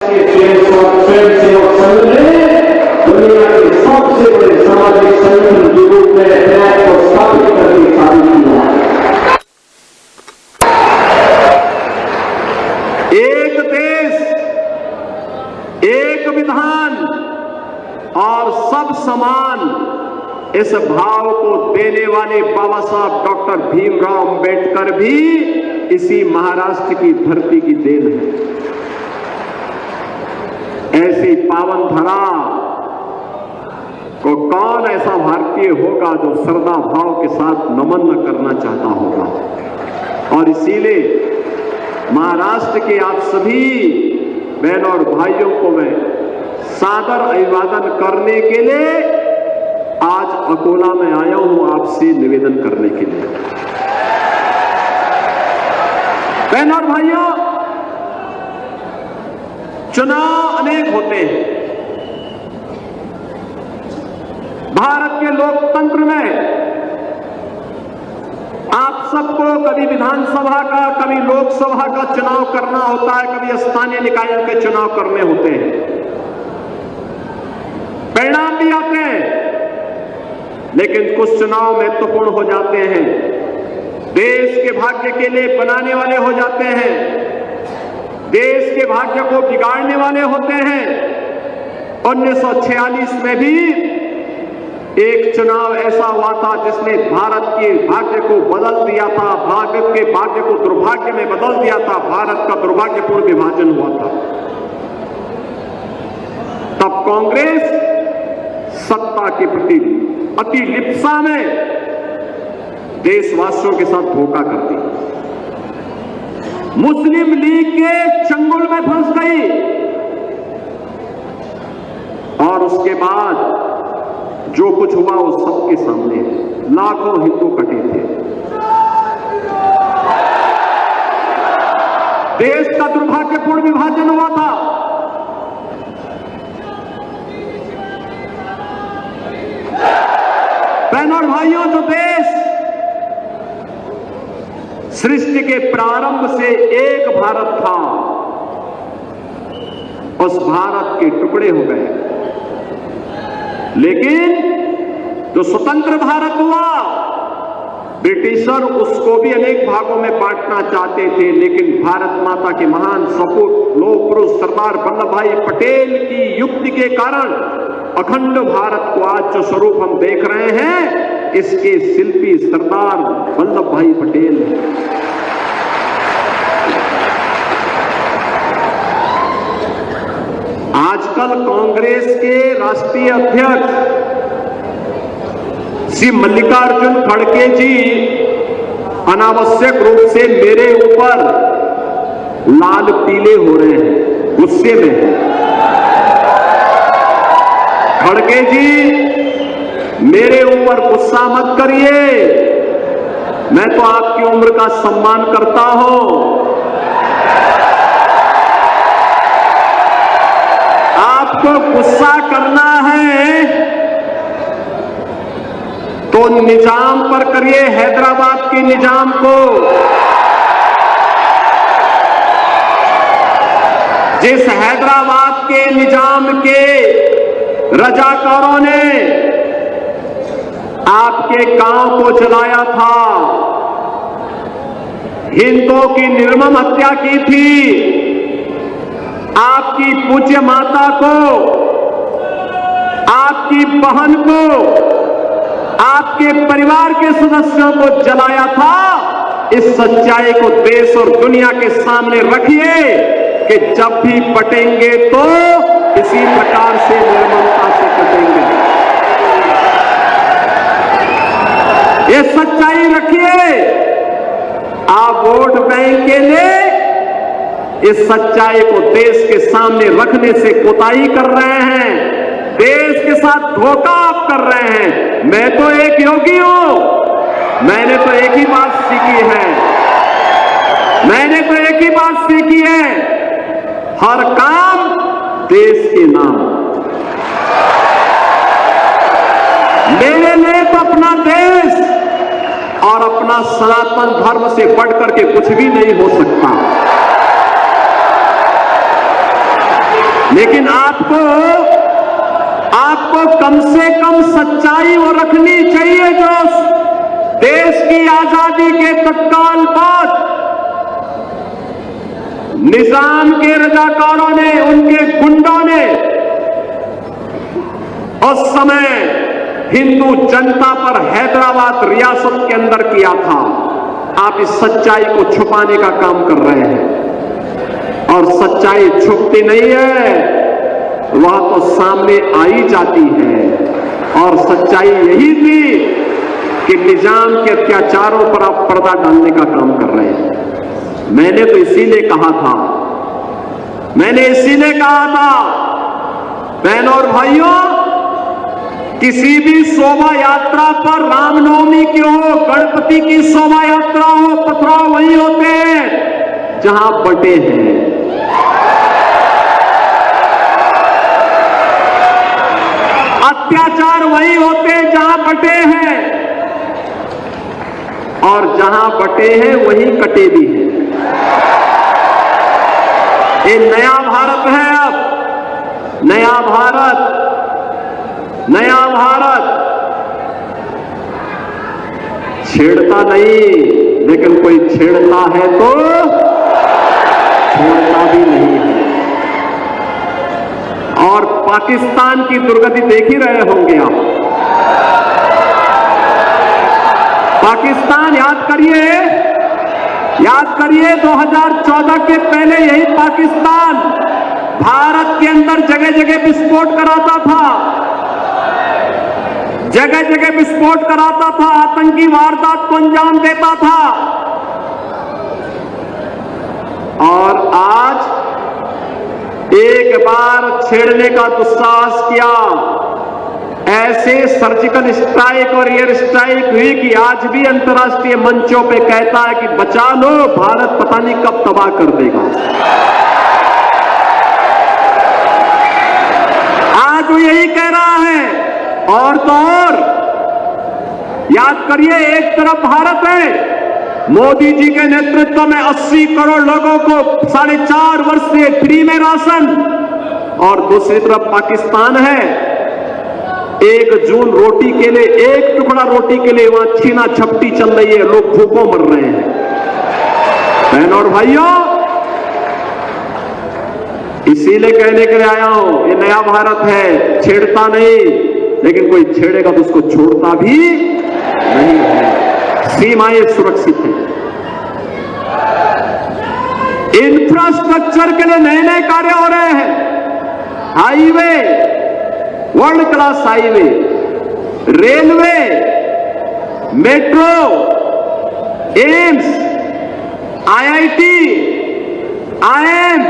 राष्ट्रीय स्वयंसेवक संघ ने दुनिया के सबसे बड़े सामाजिक संगठन के रूप में अपने आप को स्थापित करके साबित किया। एक देश, एक विधान और सब समान, इस भाव को देने वाले बाबा साहब डॉक्टर भीमराव अंबेडकर भी इसी महाराष्ट्र की धरती की देन है। ऐसी पावन धरा को कौन ऐसा भारतीय होगा जो श्रद्धा भाव के साथ नमन न करना चाहता होगा। और इसीलिए महाराष्ट्र के आप सभी बहनों और भाइयों को मैं सादर अभिवादन करने के लिए आज अकोला में आया हूं, आपसे निवेदन करने के लिए। बहनों और भाइयों, चुनाव अनेक होते हैं। भारत के लोकतंत्र में आप सबको कभी विधानसभा का, कभी लोकसभा का चुनाव करना होता है, कभी स्थानीय निकायों के चुनाव करने होते हैं। परिणाम भी आते हैं, लेकिन कुछ चुनाव महत्वपूर्ण हो जाते हैं, देश के भाग्य के लिए बनाने वाले हो जाते हैं, देश के भाग्य को बिगाड़ने वाले होते हैं। 1946 में भी एक चुनाव ऐसा हुआ था जिसने भारत के भाग्य को बदल दिया था, भारत के भाग्य को दुर्भाग्य में बदल दिया था, भारत का दुर्भाग्यपूर्ण विभाजन हुआ था। तब कांग्रेस सत्ता के प्रति अति लिप्सा में देशवासियों के साथ धोखा करती, मुस्लिम लीग के चंगुल में फंस गई और उसके बाद जो कुछ हुआ वो सबके सामने है। लाखों हिंदू कटे थे, देश का दुर्भाग्यपूर्ण विभाजन हुआ था। बहनों और भाइयों, जो देश सृष्टि के प्रारंभ से एक भारत था, उस भारत के टुकड़े हो गए। लेकिन जो स्वतंत्र भारत हुआ, ब्रिटिशर उसको भी अनेक भागों में बांटना चाहते थे, लेकिन भारत माता के महान सपूत लोह पुरुष सरदार वल्लभ भाई पटेल की युक्ति के कारण अखंड भारत को आज जो स्वरूप हम देख रहे हैं, इसके शिल्पी सरदार वल्लभ भाई पटेल हैं। आजकल कांग्रेस के राष्ट्रीय अध्यक्ष श्री मल्लिकार्जुन खड़गे जी अनावश्यक रूप से मेरे ऊपर लाल पीले हो रहे हैं, गुस्से में हैं। खड़गे जी, मेरे ऊपर गुस्सा मत करिए, मैं तो आपकी उम्र का सम्मान करता हूं। आपको गुस्सा करना है तो निजाम पर करिए, हैदराबाद के निजाम को, जिस हैदराबाद के निजाम के रजाकारों ने आपके गांव को जलाया था, हिंदुओं की निर्मम हत्या की थी, आपकी पूज्य माता को, आपकी बहन को, आपके परिवार के सदस्यों को जलाया था। इस सच्चाई को देश और दुनिया के सामने रखिए कि जब भी पटेंगे तो इसी प्रकार से निर्ममता से कटेंगे। ये सच्चाई रखिए। आप वोट बैंक के लिए इस सच्चाई को देश के सामने रखने से कोताही कर रहे हैं, देश के साथ धोखा आप कर रहे हैं। मैं तो एक योगी हूं, मैंने तो एक ही बात सीखी है, मैंने तो एक ही बात सीखी है, हर काम देश के नाम। मेरे लिए तो अपना देश और अपना सनातन धर्म से बढ़कर के कुछ भी नहीं हो सकता। लेकिन आपको कम से कम सच्चाई वो रखनी चाहिए जो देश की आजादी के तत्काल बाद निजाम के रजाकारों ने, उनके गुंडों ने उस समय हिंदू जनता पर हैदराबाद रियासत के अंदर किया था। आप इस सच्चाई को छुपाने का काम कर रहे हैं और सच्चाई छुपती नहीं है, वह तो सामने आ ही जाती है। और सच्चाई यही थी कि निजाम के अत्याचारों पर आप पर्दा डालने का काम कर रहे हैं। मैंने तो इसीलिए कहा था, बहनों और भाइयों, किसी भी शोभा यात्रा पर रामनवमी की हो, गणपति की शोभा यात्रा हो, पथराव वही होते हैं जहां बटे हैं। अत्याचार वही होते हैं जहां बटे हैं, और जहां बटे हैं वहीं कटे भी हैं। ये नया भारत है। अब नया भारत छेड़ता नहीं, लेकिन कोई छेड़ता है तो छोड़ता भी नहीं है। और पाकिस्तान की दुर्गति देख ही रहे होंगे आप। पाकिस्तान याद करिए 2014 के पहले यही पाकिस्तान भारत के अंदर जगह जगह विस्फोट कराता था, आतंकी वारदात को अंजाम देता था। और आज एक बार छेड़ने का दुस्साहस किया, ऐसे सर्जिकल स्ट्राइक और एयर स्ट्राइक हुई कि आज भी अंतर्राष्ट्रीय मंचों पे कहता है कि बचा लो, भारत पता नहीं कब तबाह कर देगा। आज वो यही कह रहा है। और तो और याद करिए, एक तरफ भारत है, मोदी जी के नेतृत्व में 80 करोड़ लोगों को 4.5 वर्ष से फ्री में राशन, और दूसरी तरफ पाकिस्तान है। 1 जून रोटी के लिए, 1 टुकड़ा रोटी के लिए वहां छीना झपटी चल रही है, लोग भूखों मर रहे हैं। बहनों और भाइयों, इसीलिए कहने के लिए आया हूं, ये नया भारत है, छेड़ता नहीं, लेकिन कोई छेड़ेगा तो उसको छोड़ता भी नहीं है। सीमाएं सुरक्षित हैं। इंफ्रास्ट्रक्चर के लिए नए नए कार्य हो रहे हैं। Highway, world class highway, railway, metro, AIIMS, IIT, IIM,